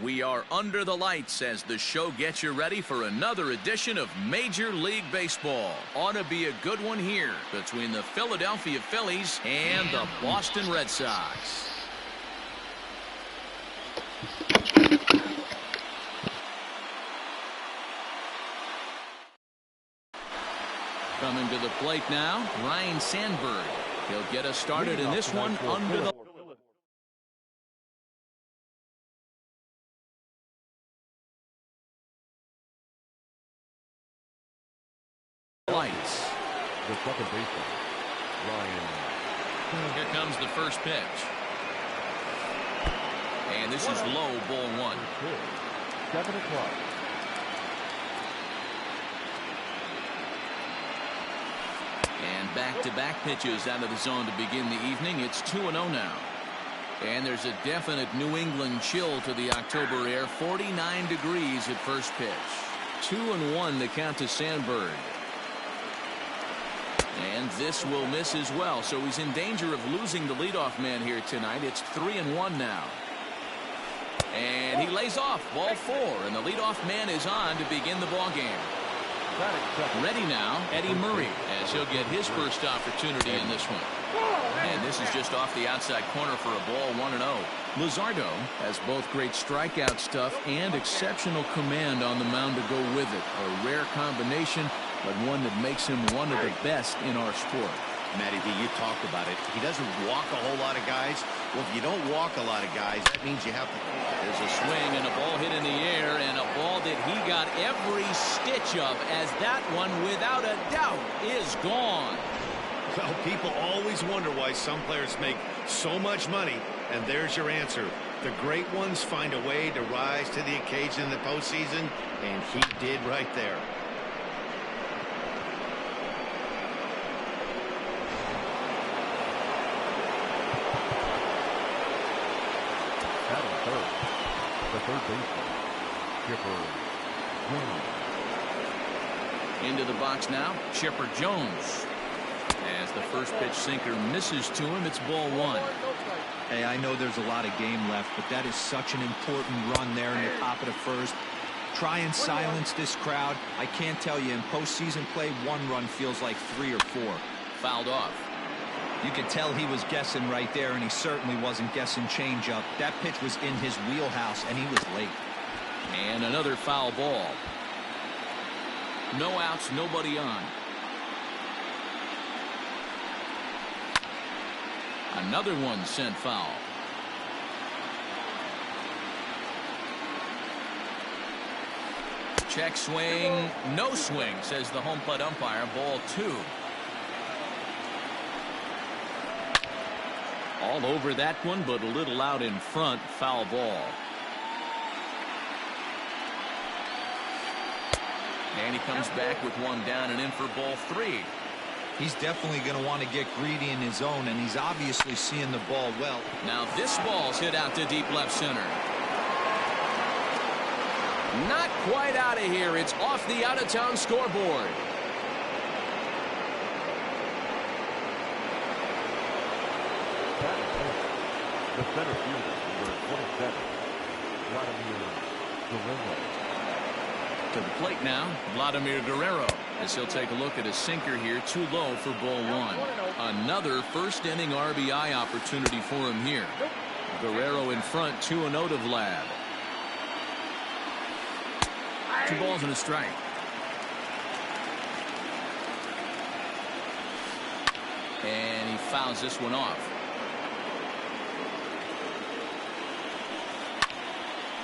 We are under the lights as the show gets you ready for another edition of Major League Baseball. Ought to be a good one here between the Philadelphia Phillies and the Boston Red Sox. Coming to the plate now, Ryne Sandberg. He'll get us started in this one under the lights. The second baseman, Ryan. Here comes the first pitch. And this is low, ball one. 7 o'clock. And back-to-back pitches out of the zone to begin the evening. It's 2-0 now. And there's a definite New England chill to the October air. 49 degrees at first pitch. 2-1 the count to Sandberg. And this will miss as well, so he's in danger of losing the leadoff man here tonight. It's 3-1 now. And he lays off, ball 4, and the leadoff man is on to begin the ball game. Ready now, Eddie Murray, as he'll get his first opportunity in this one. And this is just off the outside corner for a ball, 1-0. Luzardo has both great strikeout stuff and exceptional command on the mound to go with it. A rare combination, but one that makes him one of the best in our sport. Matty B, you talked about it. He doesn't walk a whole lot of guys. Well, if you don't walk a lot of guys, that means you have to. There's a swing and a ball hit in the air, and a ball that he got every stitch of, as that one, without a doubt, is gone. Well, people always wonder why some players make so much money, and there's your answer. The great ones find a way to rise to the occasion in the postseason, and he did right there. The third baseman, Chipper Jones. Into the box now, Chipper Jones. As the first pitch sinker misses to him, it's ball 1. Hey, I know there's a lot of game left, but that is such an important run there in the top of the first. Try and silence this crowd. I can't tell you, in postseason play, one run feels like 3 or 4. Fouled off. You could tell he was guessing right there, and he certainly wasn't guessing changeup. That pitch was in his wheelhouse, and he was late. And another foul ball. No outs, nobody on. Another one sent foul. Check swing, no swing, says the home plate umpire. Ball 2. All over that one, but a little out in front. Foul ball. And he comes back with one down and in for ball 3. He's definitely going to want to get greedy in his zone, and he's obviously seeing the ball well. Now this ball's hit out to deep left center. Not quite out of here. It's off the out-of-town scoreboard. The center fielder, number 27, Vladimir Guerrero. To the plate now, Vladimir Guerrero, as he'll take a look at a sinker here, too low for ball 1. Another first inning RBI opportunity for him here. Guerrero in front, 2-0 to Vlad. 2 balls and a strike. And he fouls this one off.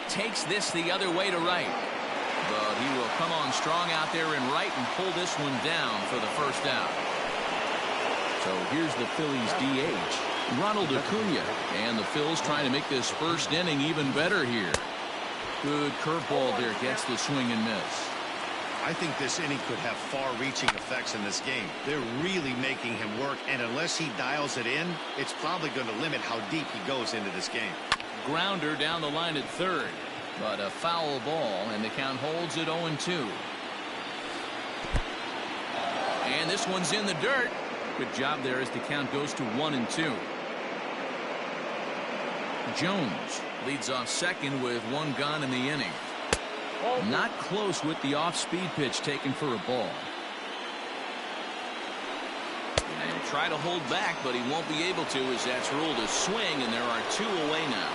Takes this the other way to right. But he will come on strong out there in right and pull this one down for the first out. So here's the Phillies DH, Ronald Acuna. And the Phils trying to make this first inning even better here. Good curveball there, gets the swing and miss. I think this inning could have far-reaching effects in this game. They're really making him work, and unless he dials it in, it's probably going to limit how deep he goes into this game. Grounder down the line at third, but a foul ball, and the count holds at 0-2. And this one's in the dirt. Good job there as the count goes to 1-2. Jones leads off second with one gone in the inning. Not close with the off-speed pitch taken for a ball. And he'll try to hold back, but he won't be able to as that's ruled a swing, and there are 2 away now.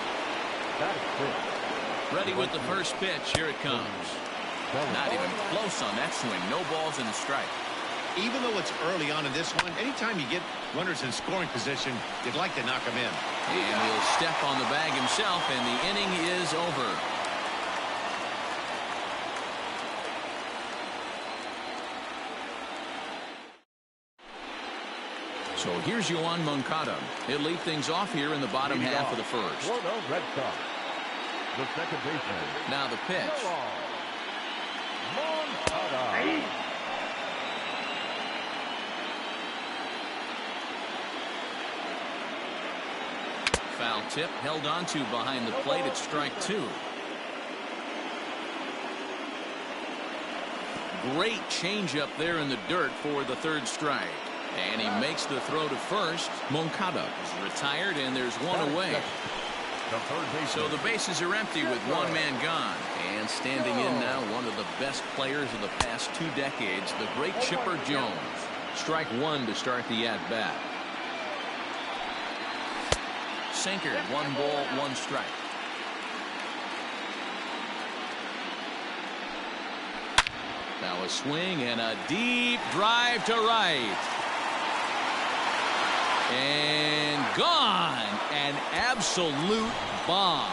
Ready with the first pitch. Here it comes. Not even close on that swing. No balls and a strike. Even though it's early on in this one, anytime you get runners in scoring position, you'd like to knock them in. And he'll step on the bag himself, and the inning is over. So here's Yoan Moncada. He'll lead things off here in the bottom half of the first. Red Sox. The second baseman. Now the pitch. Moncada. Foul tip held onto behind the plate at strike 2. Great change up there in the dirt for the third strike. And he makes the throw to first. Moncada is retired, and there's one away. So the bases are empty with one man gone. And standing in now, one of the best players of the past 2 decades, the great Chipper Jones. Strike 1 to start the at-bat. Sinker, 1 ball, 1 strike. Now a swing and a deep drive to right. And gone. An absolute bomb.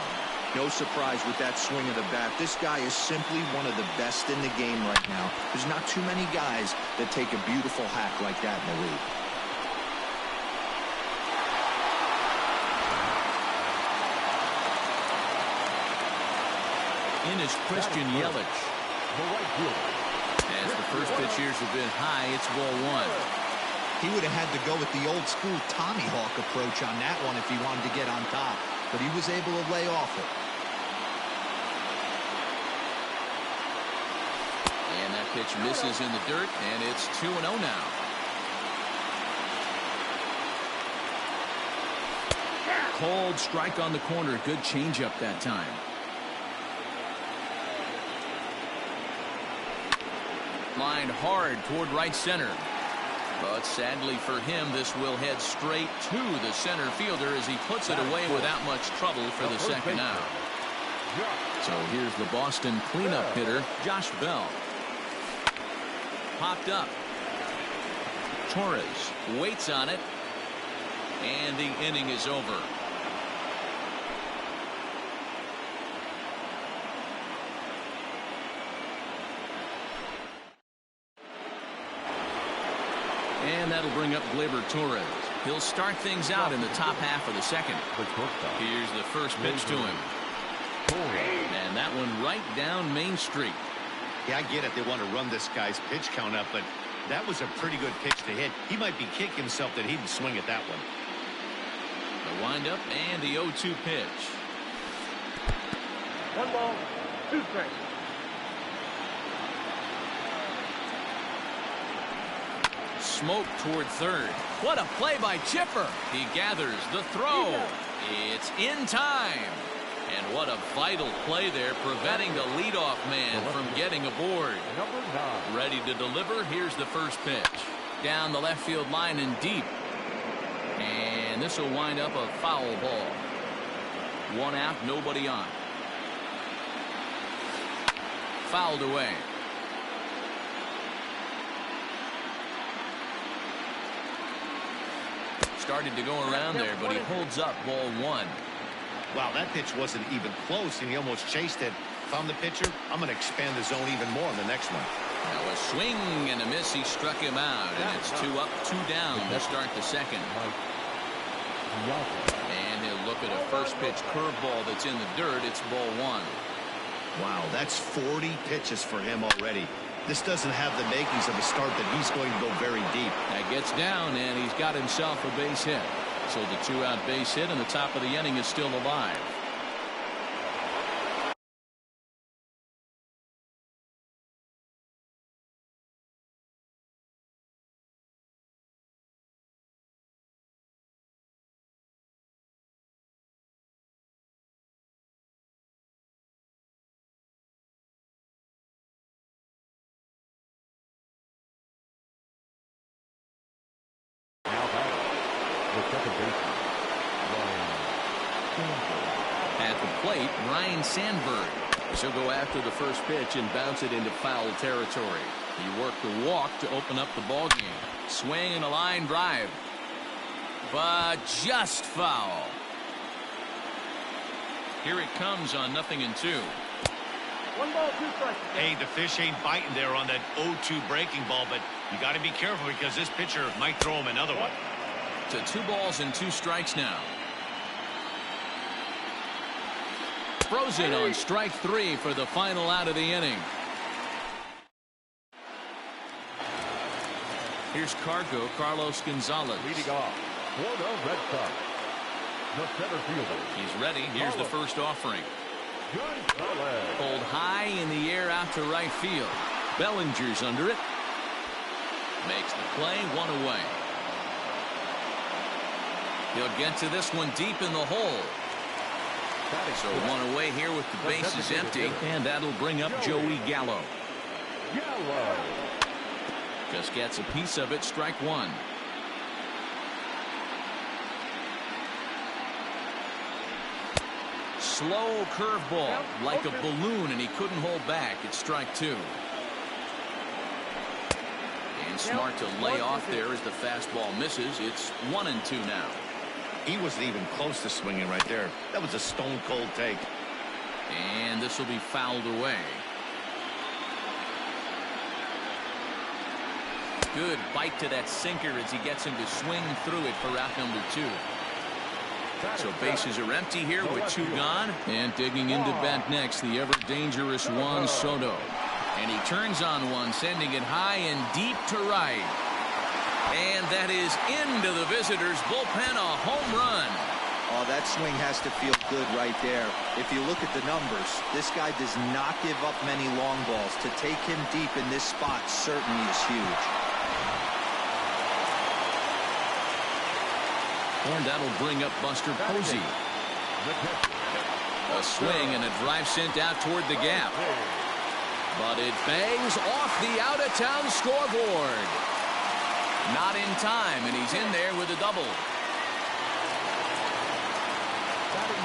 No surprise with that swing of the bat. This guy is simply one of the best in the game right now. There's not too many guys that take a beautiful hack like that in the league. In is Christian Yelich. As the first pitch here has been high, it's ball 1. He would have had to go with the old school Tommy Hawk approach on that one if he wanted to get on top, but he was able to lay off it. And that pitch misses in the dirt, and it's 2-0 now. Cold strike on the corner. Good changeup that time. Lined hard toward right center. But sadly for him, this will head straight to the center fielder as he puts it away without much trouble for the second out. So here's the Boston cleanup hitter, Josh Bell. Popped up. Torres waits on it. And the inning is over. And that'll bring up Gleyber Torres. He'll start things out in the top half of the second. Here's the first pitch to him. And that one right down Main Street. Yeah, I get it. They want to run this guy's pitch count up, but that was a pretty good pitch to hit. He might be kicking himself that he didn't swing at that one. The windup and the 0-2 pitch. 1 ball, 2 strikes. Smoke toward third. What a play by Chipper. He gathers the throw. It's in time. And what a vital play there, preventing the leadoff man from getting aboard. Ready to deliver. Here's the first pitch. Down the left field line and deep. And this will wind up a foul ball. 1 out, nobody on. Fouled away. Started to go around there, but he holds up ball 1. Wow, that pitch wasn't even close, and he almost chased it. If I'm the pitcher, I'm going to expand the zone even more in the next one. Now a swing and a miss. He struck him out, and it's 2 up, 2 down to start the second. And he'll look at a first pitch curveball that's in the dirt. It's ball 1. Wow, that's 40 pitches for him already. This doesn't have the makings of a start that he's going to go very deep. That gets down, and he's got himself a base hit. So the 2-out base hit, and the top of the inning is still alive. baseman, At the plate, Ryan Sandberg. He'll go after the first pitch and bounce it into foul territory. He worked the walk to open up the ball game. Swing and a line drive. But just foul. Here it comes on 0-2. 1 ball, 2 strikes. Hey, the fish ain't biting there on that 0-2 breaking ball, but you got to be careful because this pitcher might throw him another one. To 2 balls and 2 strikes now. Frozen on strike 3 for the final out of the inning. Here's Carlos Gonzalez. Leading off for the Red Sox, the center fielder. He's ready. Here's the first offering. Gonzalez. Pulled high in the air out to right field. Bellinger's under it. Makes the play, 1 away. He'll get to this one deep in the hole. So 1 away here with the bases empty, and that'll bring up Joey Gallo. Gallo. Just gets a piece of it, strike 1. Slow curveball, like a balloon, and he couldn't hold back. It's strike 2. And smart to lay off there as the fastball misses. It's 1-2 now. He wasn't even close to swinging right there. That was a stone-cold take. And this will be fouled away. Good bite to that sinker as he gets him to swing through it for out number 2. So bases are empty here with 2 gone. And digging into bat next, the ever-dangerous Juan Soto. And he turns on one, sending it high and deep to right. And that is into the visitors' bullpen, a home run. Oh, that swing has to feel good right there. If you look at the numbers, this guy does not give up many long balls. To take him deep in this spot certainly is huge. And that'll bring up Buster Posey. A swing and a drive sent out toward the gap. But it bangs off the out-of-town scoreboard. Not in time, and he's in there with a double.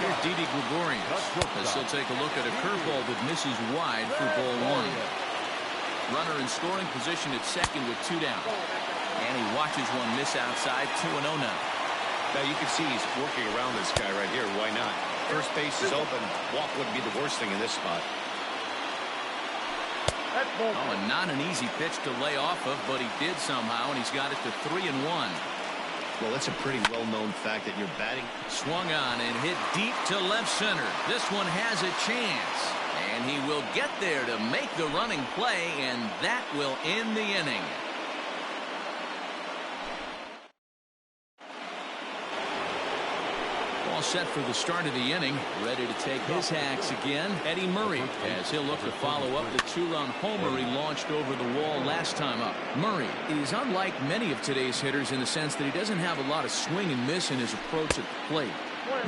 Here's Didi Gregorius as he'll take a look at a curveball that misses wide for ball 1. Runner in scoring position at second with 2 down. And he watches one miss outside, 2-0 now. Now you can see he's working around this guy right here. Why not? First base is open. Walk wouldn't be the worst thing in this spot. Oh, and not an easy pitch to lay off of, but he did somehow, and he's got it to 3-1. Well, it's a pretty well-known fact that you're batting. Swung on and hit deep to left center. This one has a chance, and he will get there to make the running play, and that will end the inning. All set for the start of the inning. Ready to take his hacks again. Eddie Murray, as he'll look to follow up the 2-run homer he launched over the wall last time up. Murray is unlike many of today's hitters in the sense that he doesn't have a lot of swing and miss in his approach at the plate.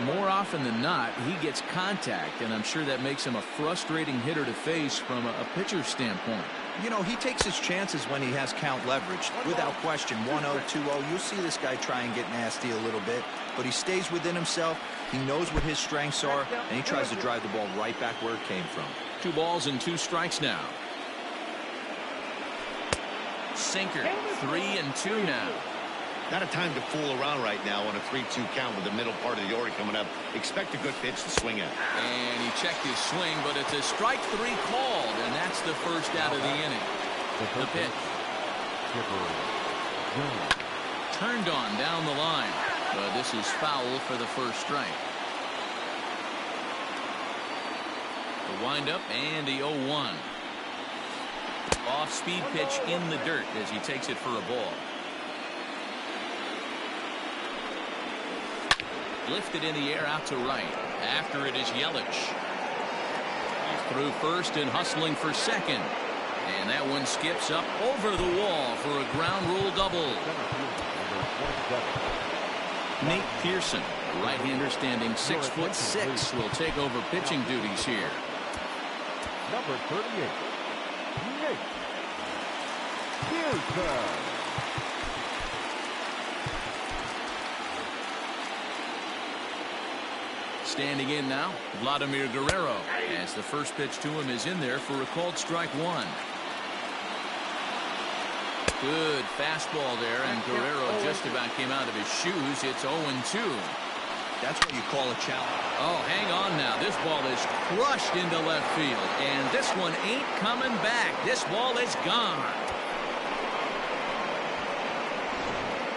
More often than not, he gets contact, and I'm sure that makes him a frustrating hitter to face from a pitcher's standpoint. You know, he takes his chances when he has count leverage. Without question, 1-0, 2-0, you'll see this guy try and get nasty a little bit, but he stays within himself. He knows what his strengths are, and he tries to drive the ball right back where it came from. 2 balls and 2 strikes now. Sinker, 3-2 now. Not a time to fool around right now on a 3-2 count with the middle part of the order coming up. Expect a good pitch to swing at. And he checked his swing, but it's a strike 3 called, and that's the first out of the inning. The pitch. Turned on down the line, but this is foul for the first strike. The windup and the 0-1. Off-speed pitch in the dirt as he takes it for a ball. Lifted in the air out to right. After it is Yelich. He's through first and hustling for second. And that one skips up over the wall for a ground rule double. Nate Pearson, right-hander standing 6'6", will take over pitching duties here. Number 38, Nate Pearson. Standing in now, Vladimir Guerrero, as the first pitch to him is in there for a called strike one. Good fastball there, and Guerrero just about came out of his shoes. It's 0-2. That's what you call a challenge. Oh, hang on now. This ball is crushed into left field, and this one ain't coming back. This ball is gone.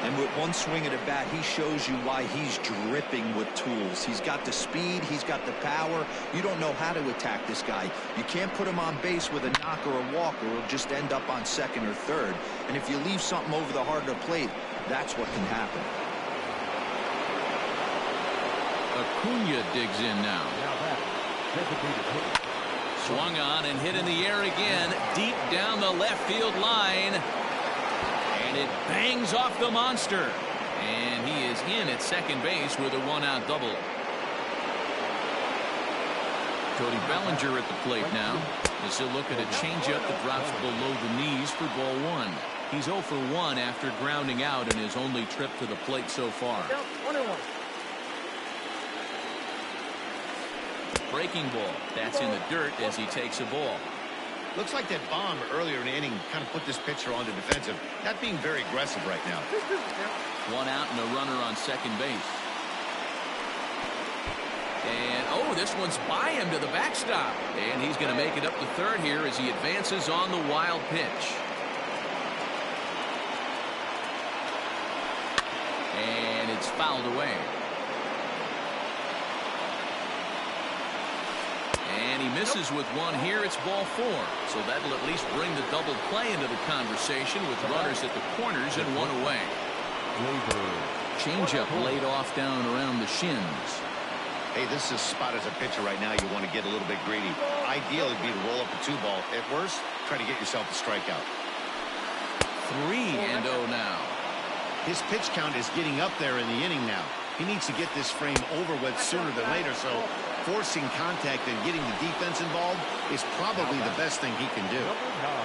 And with one swing of the bat, he shows you why he's dripping with tools. He's got the speed, he's got the power. You don't know how to attack this guy. You can't put him on base with a knock or a walk, or he'll just end up on second or third. And if you leave something over the heart of the plate, that's what can happen. Acuna digs in now. Swung on and hit in the air again, deep down the left field line. And it bangs off the monster. And he is in at second base with a one-out double. Cody Bellinger at the plate now. As he'll look at a changeup that drops below the knees for ball one. He's 0 for 1 after grounding out in his only trip to the plate so far. Breaking ball. That's in the dirt as he takes a ball. Looks like that bomb earlier in the inning kind of put this pitcher on the defensive. Not being very aggressive right now. One out and a runner on second base. And, oh, this one's by him to the backstop. And he's going to make it up to third here as he advances on the wild pitch. And it's fouled away. And he misses with one here. It's ball 4. So that'll at least bring the double play into the conversation with runners at the corners and one away. Changeup laid off down around the shins. Hey, this is a spot as a pitcher right now. You want to get a little bit greedy. Ideal would be to roll up a 2-ball. At worst, try to get yourself a strikeout. 3-0 now. His pitch count is getting up there in the inning now. He needs to get this frame over with sooner than later, so forcing contact and getting the defense involved is probably the best thing he can do.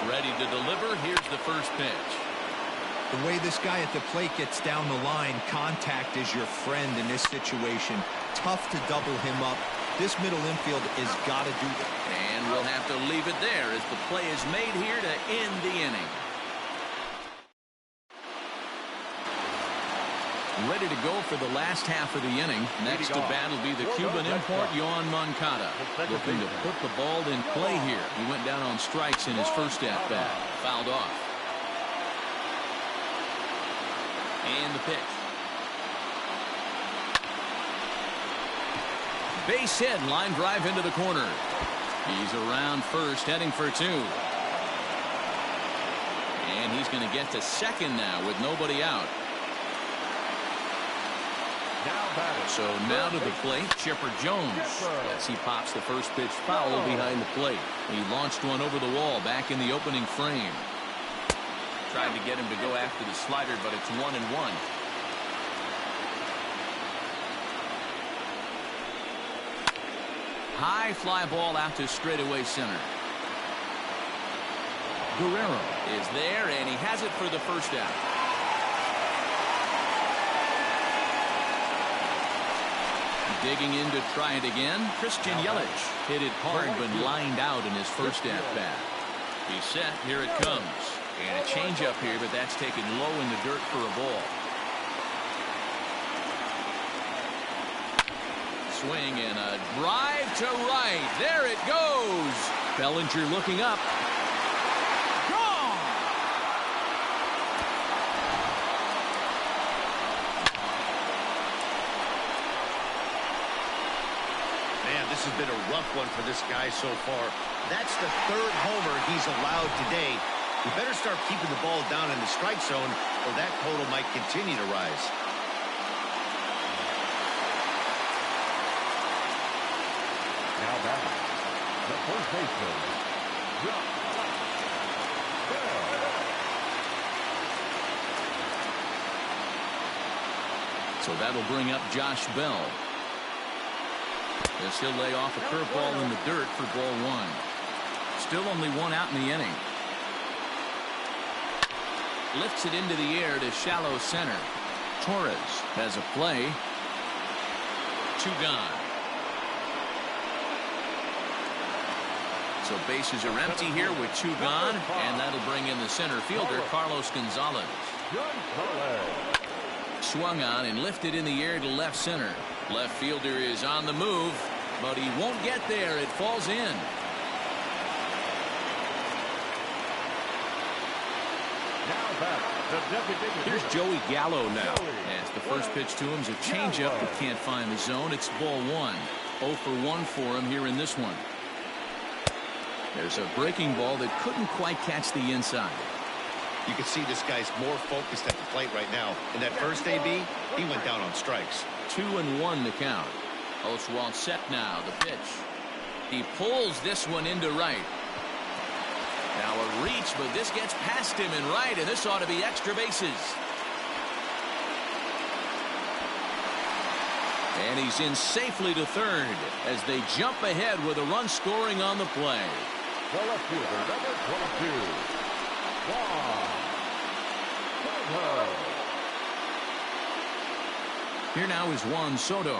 Ready to deliver. Here's the first pitch. The way this guy at the plate gets down the line, contact is your friend in this situation. Tough to double him up. This middle infield has got to do that. And we'll have to leave it there as the play is made here to end the inning. Ready to go for the last half of the inning. Next to bat will be the Cuban import, Yohan Moncada. Looking to put the ball in play here. He went down on strikes in his first at-bat. Fouled off. And the pitch. Base hit, line drive into the corner. He's around first, heading for 2. And he's going to get to second now with nobody out. So now to the plate, Chipper Jones, as he pops the first pitch foul behind the plate. He launched one over the wall back in the opening frame. Tried to get him to go after the slider, but it's 1-1. High fly ball out to straightaway center. Guerrero is there, and he has it for the first out. Digging in to try it again. Christian Yelich hit it hard but lined out in his first at-bat. He's set. Here it comes. And a changeup here, but that's taken low in the dirt for a ball. Swing and a drive to right. There it goes. Bellinger looking up. This has been a rough one for this guy so far. That's the 3rd homer he's allowed today. He better start keeping the ball down in the strike zone, or that total might continue to rise. Now back, the first baseman, Josh Bell. So that'll bring up Josh Bell. As he'll lay off a curveball in the dirt for ball 1. Still only 1 out in the inning. Lifts it into the air to shallow center. Torres has a play. 2 gone. So bases are empty here with 2 gone, and that'll bring in the center fielder, Carlos Gonzalez. Swung on and lifted in the air to left center. Left fielder is on the move, but he won't get there. It falls in. Here's Joey Gallo now. As the first pitch to him is a changeup that can't find the zone. It's ball 1. 0 for 1 for him here in this one. There's a breaking ball that couldn't quite catch the inside. You can see this guy's more focused at the plate right now. In that first AB, he went down on strikes. 2-1 the count. Oswalt set now. The pitch. He pulls this one into right. Now a reach, but this gets past him in right, and this ought to be extra bases. And he's in safely to third as they jump ahead with a run scoring on the play. The left fielder, number 22. Here now is Juan Soto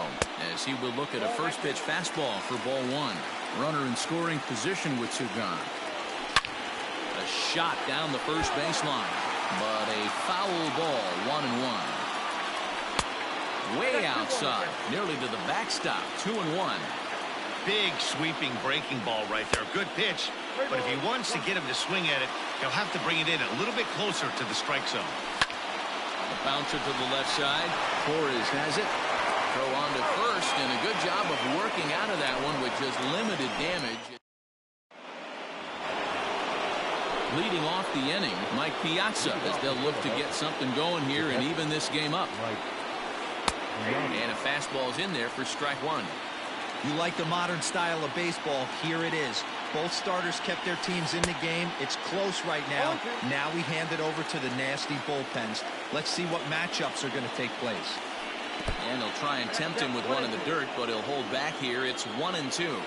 as he will look at a first pitch fastball for ball 1. Runner in scoring position with 2 gone. A shot down the first baseline, but a foul ball. 1-1. Way outside, nearly to the backstop. 2-1. Big sweeping breaking ball right there. Good pitch, but if he wants to get him to swing at it, he'll have to bring it in a little bit closer to the strike zone. A bouncer to the left side. Torres has it. Throw on to first, and a good job of working out of that one with just limited damage. Leading off the inning, Mike Piazza, as they'll look to get something going here and even this game up. And a fastball's in there for strike 1. You like the modern style of baseball. Here it is. Both starters kept their teams in the game. It's close right now. Now we hand it over to the nasty bullpens. Let's see what matchups are going to take place. And they'll try and tempt him with one in the dirt, but he'll hold back here. It's 1-2.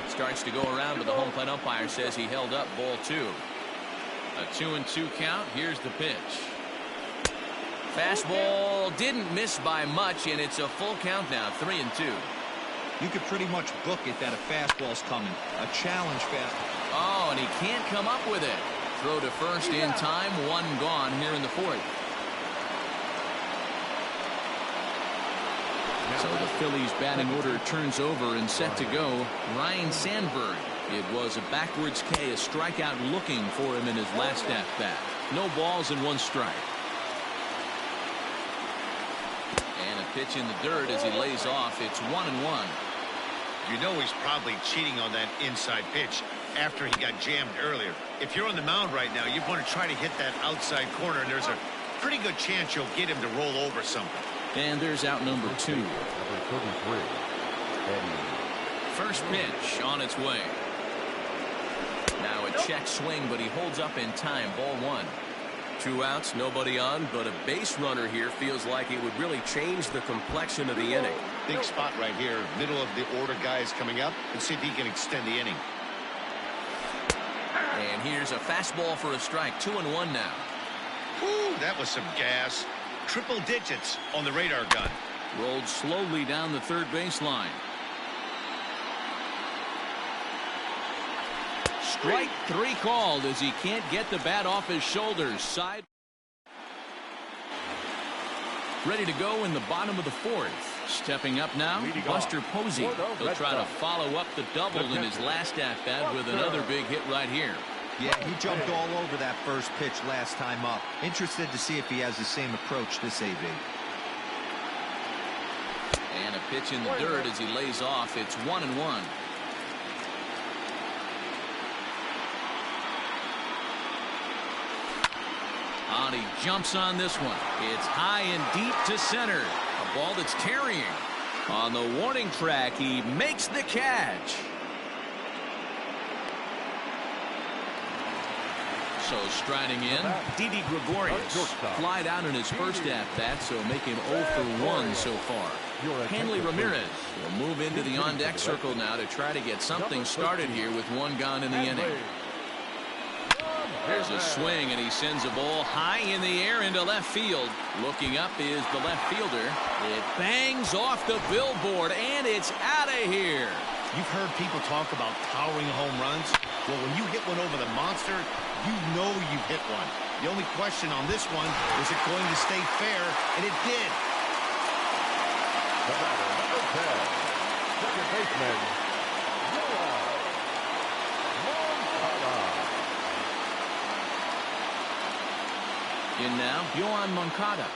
Starts to go around, but the home plate umpire says he held up ball 2. A 2-2 count. Here's the pitch. Fastball didn't miss by much, and it's a full count now. 3-2. You could pretty much book it that a fastball's coming. A challenge fastball. Oh, and he can't come up with it. Throw to first in time. 1 gone here in the 4th. So the Phillies batting order turns over and set to go. Ryan Sandberg. It was a backwards K, a strikeout looking for him in his last at-bat. No balls and 1 strike. And a pitch in the dirt as he lays off. It's 1-1. You know he's probably cheating on that inside pitch after he got jammed earlier. If you're on the mound right now, you want to try to hit that outside corner, and there's a pretty good chance you'll get him to roll over something. And there's out number 2. Number 33. First pitch on its way. Now a check swing, but he holds up in time. Ball 1. 2 outs, nobody on, but a base runner here feels like it would really change the complexion of the inning. Big spot right here. Middle of the order guys coming up, and see if he can extend the inning. And here's a fastball for a strike. 2-1 now. Woo, that was some gas. Triple digits on the radar gun. Rolled slowly down the third baseline. Strike 3 called as he can't get the bat off his shoulders. Side. Ready to go in the bottom of the 4th. Stepping up now, Buster Posey. He'll try to follow up the double in his last at-bat with another big hit right here. Yeah, he jumped all over that first pitch last time up. Interested to see if he has the same approach this AB. And a pitch in the dirt as he lays off. It's 1-1. And he jumps on this one. It's high and deep to center. A ball that's carrying. On the warning track, he makes the catch. So striding in, Didi Gregorius. Flied out in his first at-bat, so make him 0 for 1 so far. Hanley Ramirez will move into the on-deck circle now to try to get something started here with 1 gone in the inning. There's a swing, and he sends a ball high in the air into left field. Looking up is the left fielder. It bangs off the billboard, and it's out of here. You've heard people talk about towering home runs. Well, when you hit one over the monster, you know you've hit one. The only question on this one, is it going to stay fair? And it did. The batter, number 10, second baseman, In now, Yohan Moncada.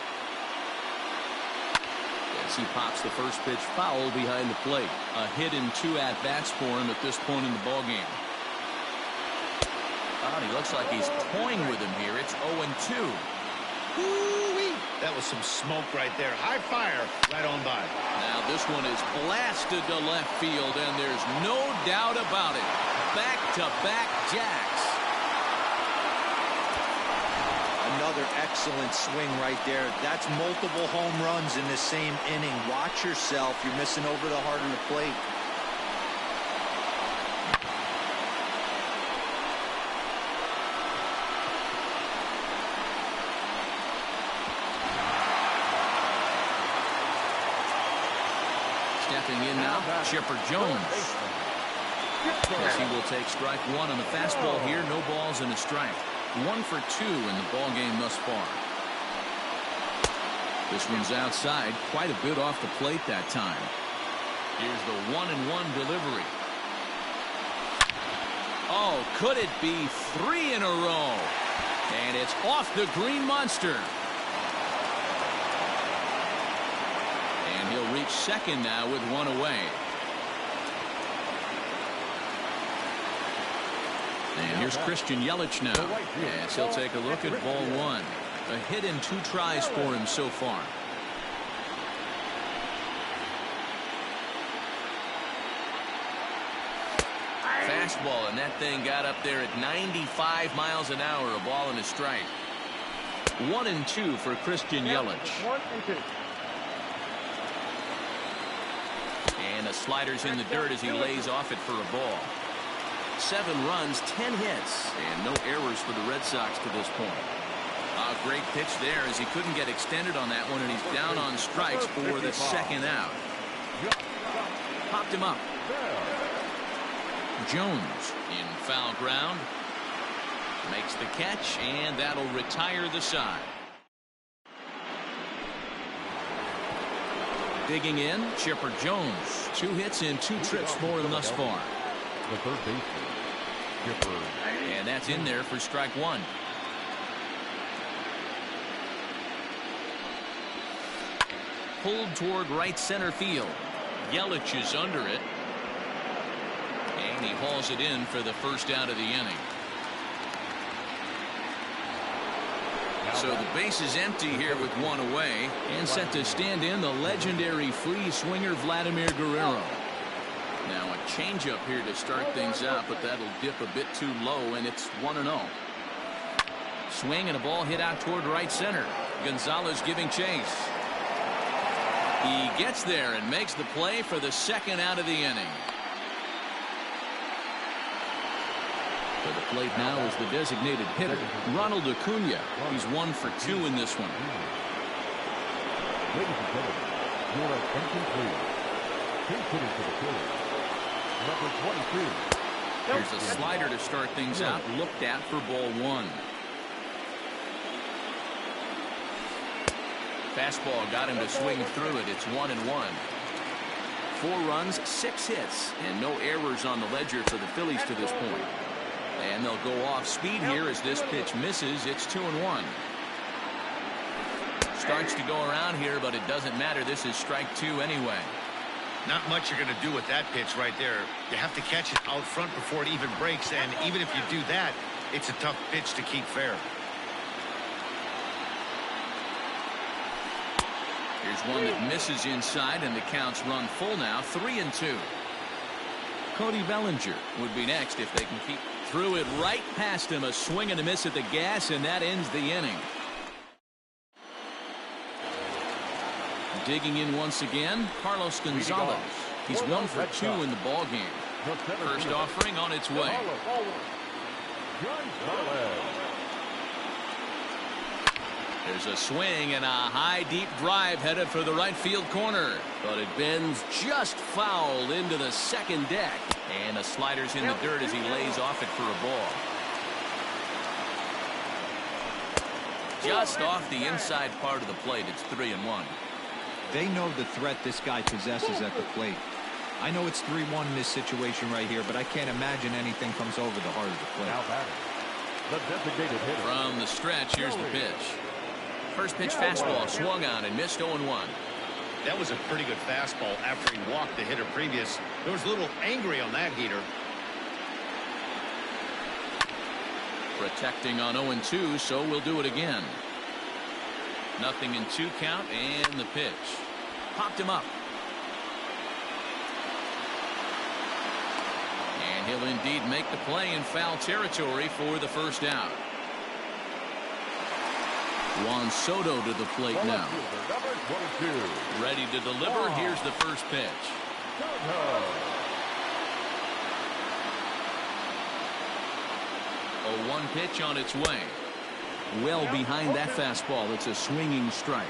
As he pops the first pitch foul behind the plate. A hit and 2 at-bats for him at this point in the ballgame. Oh, he looks like he's toying with him here. It's 0-2. Woo-wee. That was some smoke right there. High fire right on by. Now this one is blasted to left field, and there's no doubt about it. Back-to-back jacks. Another excellent swing right there. That's multiple home runs in the same inning. Watch yourself. You're missing over the heart of the plate. Stepping in now, Chipper Jones. As he will take strike 1 on the fastball here. No balls and a strike. 1 for 2 in the ball game thus far. This one's outside, quite a bit off the plate that time. Here's the 1-1 delivery. Oh, could it be 3 in a row? And it's off the green monster. And he'll reach second now with 1 away. And here's Christian Yelich now. Yes, he'll take a look at ball 1. A hit in 2 tries for him so far. Fastball, and that thing got up there at 95 miles an hour. A ball and a strike. 1-2 for Christian Yelich. And the slider's in the dirt as he lays off it for a ball. 7 runs, 10 hits, and no errors for the Red Sox to this point. A great pitch there as he couldn't get extended on that one, and he's down on strikes for the second out. Popped him up. Jones in foul ground. Makes the catch, and that'll retire the side. Digging in, Chipper Jones. 2 hits and 2 trips for him thus far. the third baseman, Chipper. And that's in there for strike 1. Pulled toward right center field. Yelich is under it. And he hauls it in for the first out of the inning. So the base is empty here with 1 away, and set to stand in the legendary free swinger Vladimir Guerrero. Now a changeup here to start things out, but that'll dip a bit too low, and it's 1-0. Swing and a ball hit out toward right center. Gonzalez giving chase. He gets there and makes the play for the second out of the inning. To the plate now is the designated hitter, Ronald Acuna. He's 1 for 2 in this one. Ladies and gentlemen, your attention please. He's hitting to the field. Number 22. Here's a slider to start things out, looked at for ball 1. Fastball got him to swing through it. It's 1-1. 4 runs, 6 hits, and no errors on the ledger for the Phillies to this point. And they'll go off speed here as this pitch misses. It's 2-1. Starts to go around here, but it doesn't matter. This is strike 2 anyway. Not much you're going to do with that pitch right there. You have to catch it out front before it even breaks, and even if you do that, it's a tough pitch to keep fair. Here's one that misses inside, and the count's run full now. 3-2. Cody Bellinger would be next if they can keep. Threw it right past him. A swing and a miss at the gas, and that ends the inning. Digging in once again, Carlos Gonzalez. He's 1 for 2 in the ball game. First offering on its way. There's a swing and a high deep drive headed for the right field corner, but it bends just foul into the second deck, and the slider's in the dirt as he lays off it for a ball. Just off the inside part of the plate. It's 3-1. They know the threat this guy possesses at the plate. I know it's 3-1 in this situation right here, but I can't imagine anything comes over the heart of the plate. Now batting, the designated hitter. From the stretch, here's the pitch. First pitch fastball swung on and missed 0-1. That was a pretty good fastball after he walked the hitter previous. There was a little angry on that heater. Protecting on 0-2, so we'll do it again. Nothing in 2 count, and the pitch. Popped him up. And he'll indeed make the play in foul territory for the first out. Juan Soto to the plate now. Number 22. Ready to deliver. Here's the first pitch. A 1 pitch on its way. Well behind that fastball. It's a swinging strike.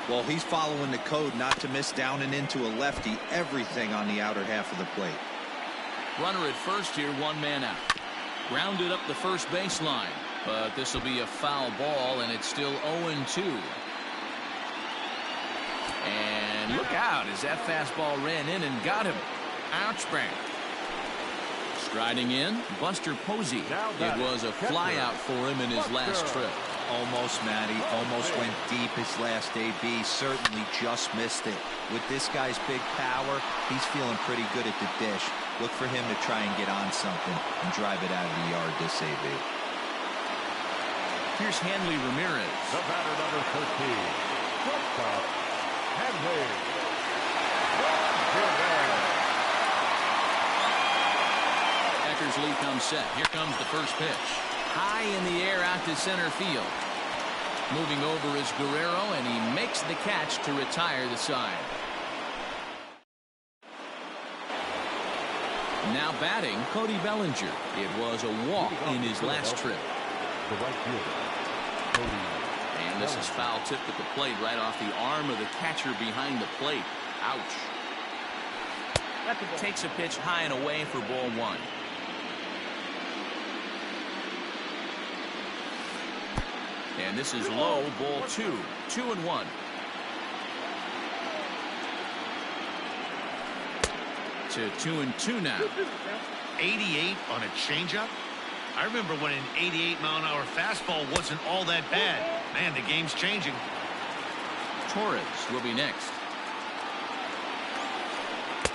Well, he's following the code not to miss down and into a lefty. Everything on the outer half of the plate. Runner at first here, 1 man out. Grounded up the first baseline. But this will be a foul ball, and it's still 0-2. And look out as that fastball ran in and got him. Ouch bang. Striding in, Buster Posey. It was a flyout for him in his last trip. Almost, Matty. Almost went deep his last AB. Certainly just missed it. With this guy's big power, he's feeling pretty good at the dish. Look for him to try and get on something and drive it out of the yard this AB. Here's Hanley Ramirez. The batter, number 13. Shortstop, Hanley. Eckersley comes set. Here comes the first pitch. High in the air out to center field. Moving over is Guerrero, and he makes the catch to retire the side. Now batting, Cody Bellinger. It was a walk in his last trip. The right fielder, Cody. And this is foul tipped at the plate right off the arm of the catcher behind the plate. Ouch. Takes a pitch high and away for ball 1. And this is low, ball 2. 2-1. To 2-2 now. 88 on a changeup. I remember when an 88-mile-an-hour fastball wasn't all that bad. Man, the game's changing. Torres will be next.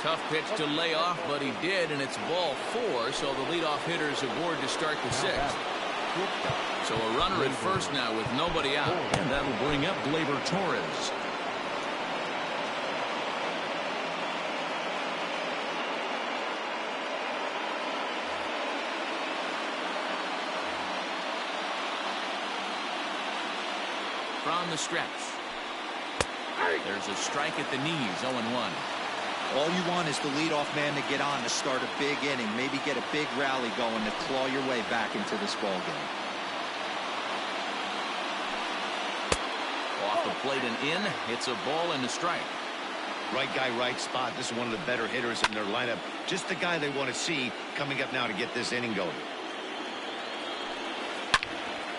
Tough pitch to lay off, but he did, and it's ball 4, so the leadoff hitter's aboard to start the 6th. So a runner at first now with nobody out, and that'll bring up Gleyber Torres. From the stretch. There's a strike at the knees, 0-1. All you want is the leadoff man to get on to start a big inning, maybe get a big rally going to claw your way back into this ball game. Off the plate and in. It's a ball and a strike. Right guy, right spot. This is one of the better hitters in their lineup. Just the guy they want to see coming up now to get this inning going.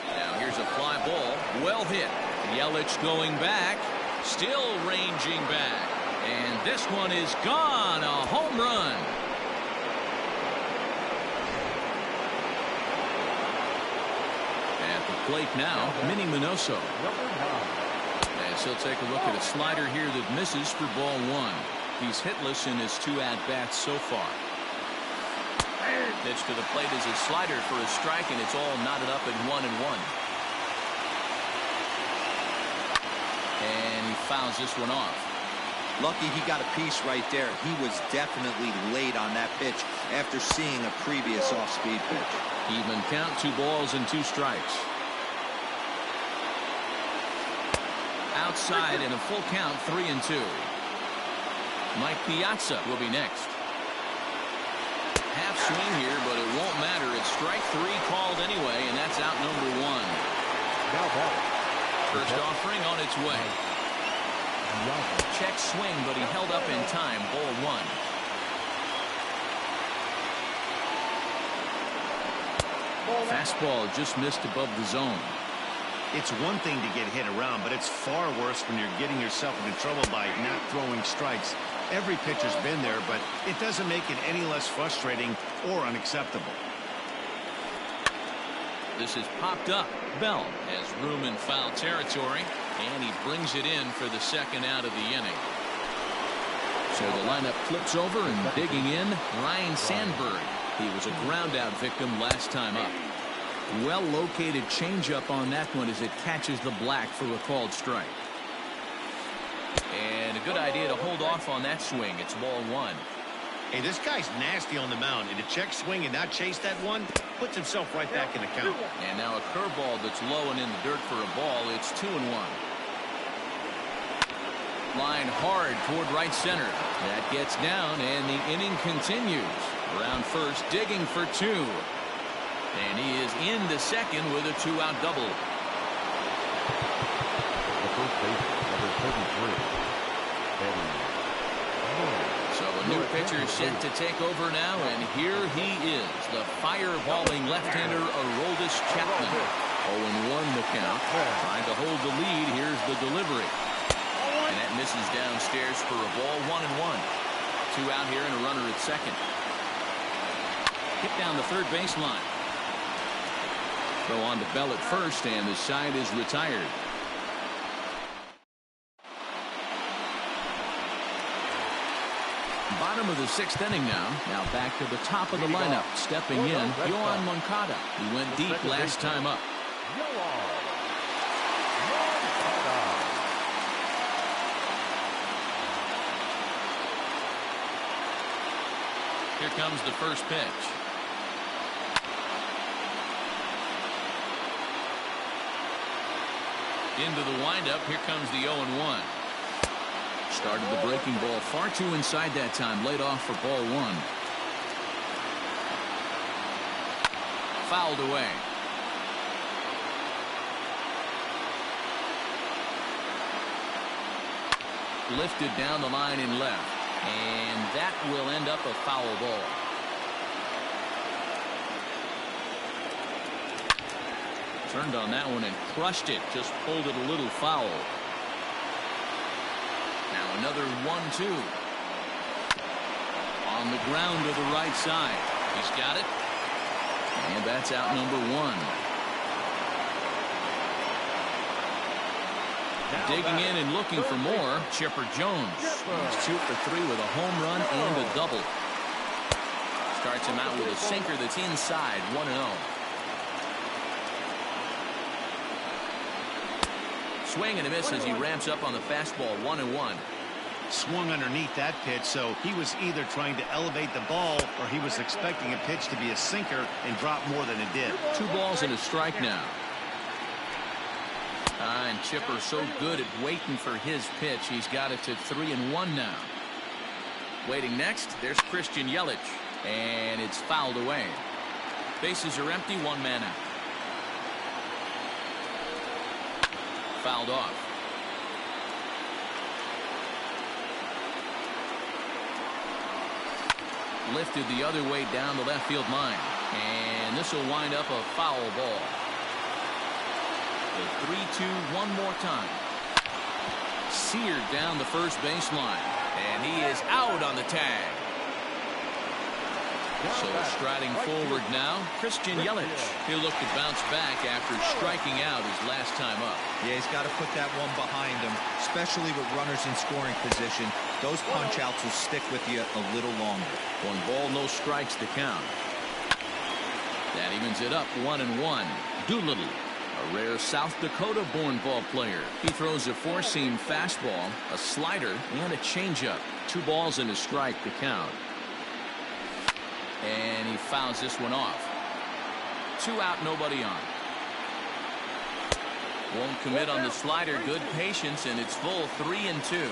Now here's a fly ball. Well hit. Yelich going back. Still ranging back. And this one is gone. A home run. At the plate now, Minnie Minoso. As he'll take a look at a slider here that misses for ball 1. He's hitless in his 2 at-bats so far. Pitch to the plate is a slider for a strike, and it's all knotted up at 1-1. And he fouls this one off. Lucky he got a piece right there. He was definitely late on that pitch after seeing a previous off-speed pitch. Even count, 2 balls and 2 strikes. Outside in a full count, 3-2. Mike Piazza will be next. half swing here, but it won't matter. It's strike 3 called anyway, and that's out number 1. Now ball. First offering on its way. Check swing, but he held up in time. Ball 1. Fastball just missed above the zone. It's one thing to get hit around, but it's far worse when you're getting yourself into trouble by not throwing strikes. Every pitcher's been there, but it doesn't make it any less frustrating or unacceptable. This is popped up. Bell has room in foul territory, and he brings it in for the second out of the inning. So the lineup flips over, and digging in, Ryan Sandberg. He was a ground out victim last time up. Well located changeup on that one as it catches the black for a called strike. And a good idea to hold off on that swing. It's ball 1. Hey, this guy's nasty on the mound, and to check swing and not chase that one puts himself right back in the count. And now a curveball that's low and in the dirt for a ball. It's 2-1. Line hard toward right center. That gets down, and the inning continues. Around first, digging for 2. And he is into second with a 2-out double. The first baseman, number 33. So a new pitcher set to take over now, and here he is, the fireballing left-hander Aroldis Chapman. 0-1 the count. Trying to hold the lead. Here's the delivery. And that misses downstairs for a ball. 1-1. 2 out here and a runner at second. Hit down the third baseline. Throw on to Bell at first, and the side is retired. Bottom of the 6th inning now. Now back to the top of the lineup. Stepping in, Yoan Moncada. He went deep last time up. Here comes the first pitch. Into the windup. Here comes the 0-1. Started the breaking ball far too inside that time. Laid off for ball 1. Fouled away. Lifted down the line in left. And that will end up a foul ball. Turned on that one and crushed it. Just pulled it a little foul. Now another 1-2. On the ground to the right side. He's got it. And that's out number 1. Digging in and looking for more, Chipper Jones. He's 2 for 3 with a home run and a double. Starts him out with a sinker that's inside. 1-0. Swing and a miss as he ramps up on the fastball. 1-1. Swung underneath that pitch, so he was either trying to elevate the ball or he was expecting a pitch to be a sinker and drop more than it did. 2 balls and a strike now. And Chipper so good at waiting for his pitch. He's got it to 3-1 now. Waiting next, there's Christian Yelich. And it's fouled away. Bases are empty, 1 man out. Fouled off. Lifted the other way down the left field line. And this will wind up a foul ball. The 3-2 one more time. Seared down the first baseline. And he is out on the tag. So striding forward now, Christian Yelich. He'll look to bounce back after striking out his last time up. Yeah, he's got to put that one behind him, especially with runners in scoring position. Those punch-outs will stick with you a little longer. 1 ball, no strikes to count. That evens it up, 1-1. Doolittle, a rare South Dakota-born ball player. He throws a 4-seam fastball, a slider, and a changeup. 2 balls and a strike to count. And he fouls this one off. 2 out, nobody on. Won't commit on the slider. Good patience, and it's full 3-2.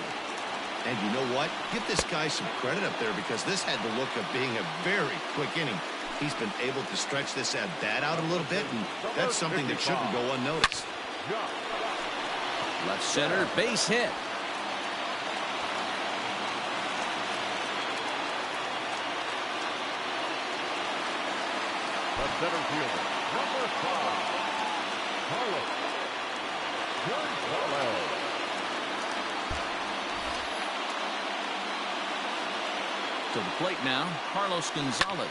And you know what? Give this guy some credit up there because this had the look of being a very quick inning. He's been able to stretch this at-bat out a little bit, and that's something that shouldn't go unnoticed. Left center, base hit. The center fielder, number 5, Carlos Gonzalez. To the plate now, Carlos Gonzalez.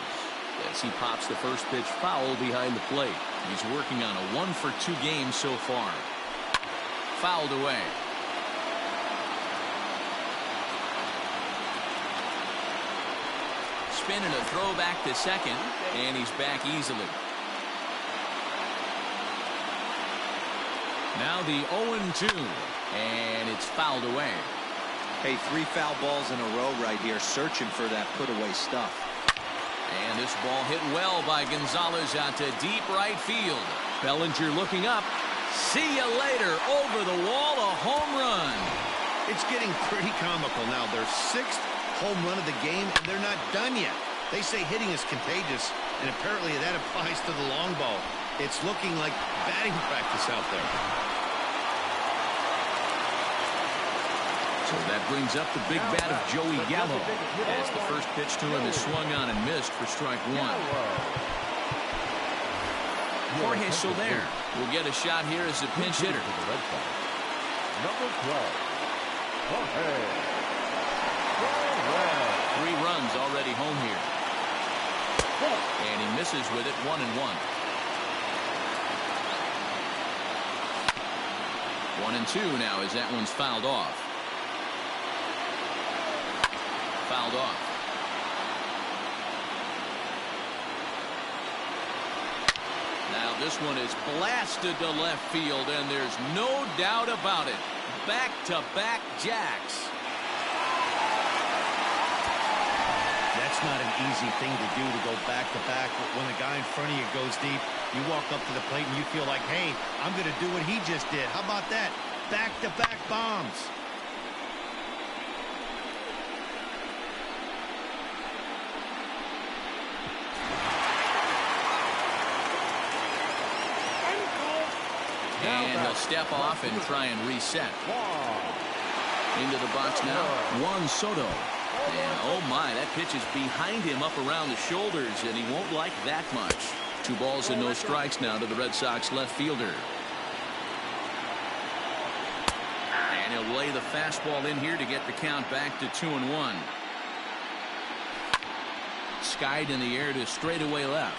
As he pops the first pitch foul behind the plate. He's working on a 1-for-2 game so far. Fouled away. Spin and a throw back to second, and he's back easily. Now the 0-2, and it's fouled away. Hey, 3 foul balls in a row right here, searching for that put-away stuff. And this ball hit well by Gonzalez out to deep right field. Bellinger looking up. See you later. Over the wall, a home run. It's getting pretty comical now. Their 6th home run of the game, and they're not done yet. They say hitting is contagious, and apparently that applies to the long ball. It's looking like batting practice out there. So that brings up the big bat of Joey Gallo, as the first pitch to him is swung on and missed for strike 1. Jorge Soler will get a shot here as a pinch hitter. Number 12, Jorge. 3 runs already home here. And he misses with it, 1-1. 1-2 now as that one's fouled off. Fouled off. Now this one is blasted to left field, and there's no doubt about it. Back-to-back jacks. That's not an easy thing to do, to go back-to-back. When the guy in front of you goes deep, you walk up to the plate and you feel like, hey, I'm going to do what he just did. How about that? Back-to-back bombs. And he'll step off and try and reset. Into the box now, Juan Soto. And oh my, that pitch is behind him up around the shoulders, and he won't like that much. 2 balls and no strikes now to the Red Sox left fielder. And he'll lay the fastball in here to get the count back to 2-1. Skied in the air to straightaway left.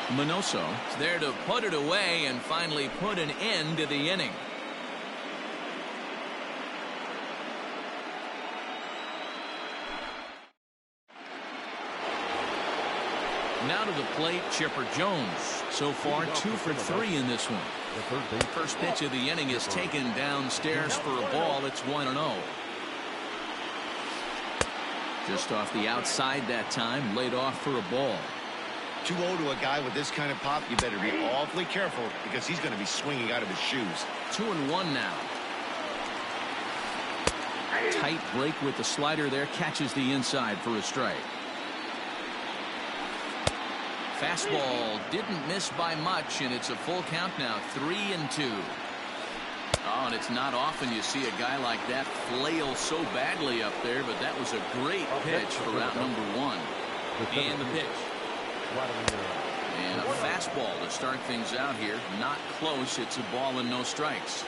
Minoso is there to put it away and finally put an end to the inning. Now to the plate, Chipper Jones. So far, 2 for 3 in this one. First pitch of the inning is taken downstairs for a ball. It's 1-0. Just off the outside that time, laid off for a ball. 2-0 to a guy with this kind of pop, you better be awfully careful because he's going to be swinging out of his shoes. 2-1 now. Tight break with the slider there, catches the inside for a strike. Fastball didn't miss by much, and it's a full count now, 3-2. Oh, and it's not often you see a guy like that flail so badly up there, but that was a great pitch for out number 1. And the pitch. And a fastball to start things out here. Not close. It's a ball and no strikes.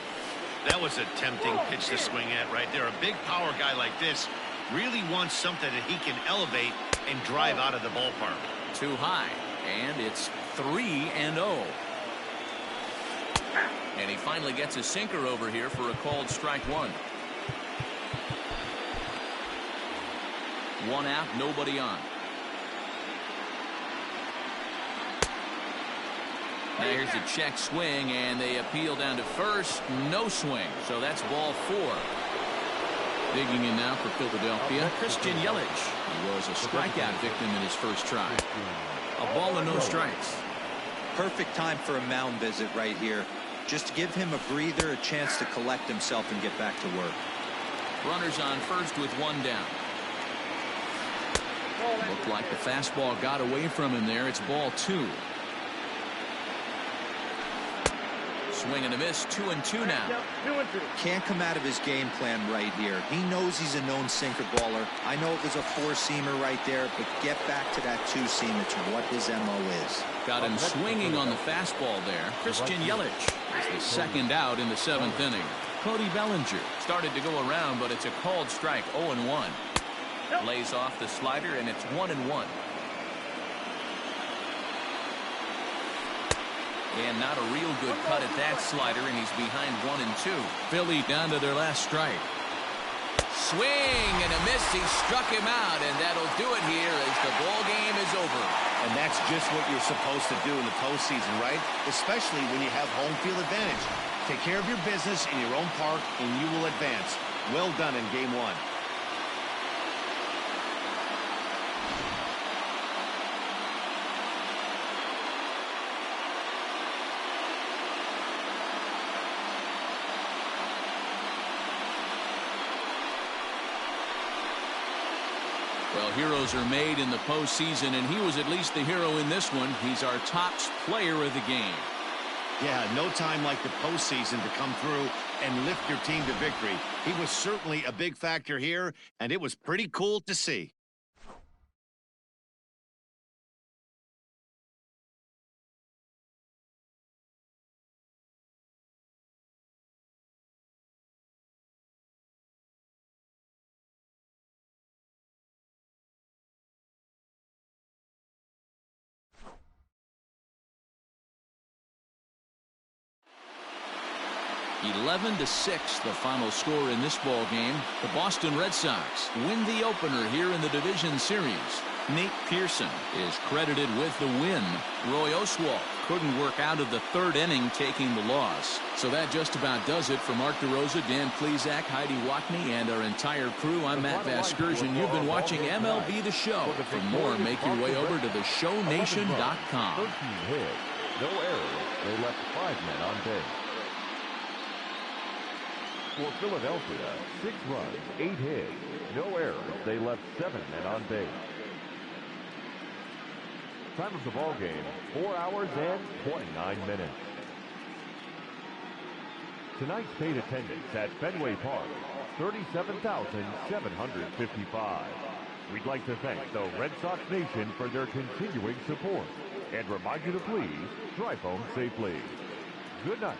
That was a tempting pitch to swing at right there. A big power guy like this really wants something that he can elevate and drive out of the ballpark. Too high. And it's 3-0. And he finally gets a sinker over here for a called strike 1. 1 out, nobody on. Now here's a check swing, and they appeal down to first. No swing. So that's ball 4. Digging in now for Philadelphia, Christian Yelich. He was a strikeout victim in his first try. A ball and no strikes. Perfect time for a mound visit right here. Just give him a breather, a chance to collect himself and get back to work. Runners on first with one down. Looked like the fastball got away from him there. It's ball 2. Swing and a miss, 2-2 now. Can't come out of his game plan right here. He knows he's a known sinker baller. I know it was a 4-seamer right there, but get back to that 2-seam. It's what his MO is. Got him swinging on the fastball there. Christian Yelich is the second out in the 7th inning. Cody Bellinger started to go around, but it's a called strike, 0-1. Lays off the slider, and it's 1-1. And not a real good cut at that slider, and he's behind 1-2. Philly down to their last strike. Swing and a miss. He struck him out, and that'll do it here as the ball game is over. And that's just what you're supposed to do in the postseason, right? Especially when you have home field advantage. Take care of your business in your own park, and you will advance. Well done in Game 1. Well, heroes are made in the postseason, and he was at least the hero in this one. He's our top player of the game. Yeah, no time like the postseason to come through and lift your team to victory. He was certainly a big factor here, and it was pretty cool to see. (11-6) the final score in this ball game. The Boston Red Sox win the opener here in the division series. Nate Pearson is credited with the win. Roy Oswalt couldn't work out of the 3rd inning, taking the loss. So that just about does it for Mark DeRosa, Dan Plesac, Heidi Watney, and our entire crew. I'm Matt Vasgersian. You've been watching MLB The Show. For more, make your way over to theshownation.com. 13 hits, no errors. They left 5 men on base. For Philadelphia, 6 runs, 8 hits, no errors. They left 7 men on base. Time of the ball game, 4 hours and 29 minutes. Tonight's paid attendance at Fenway Park, 37,755. We'd like to thank the Red Sox Nation for their continuing support and remind you to please drive home safely. Good night.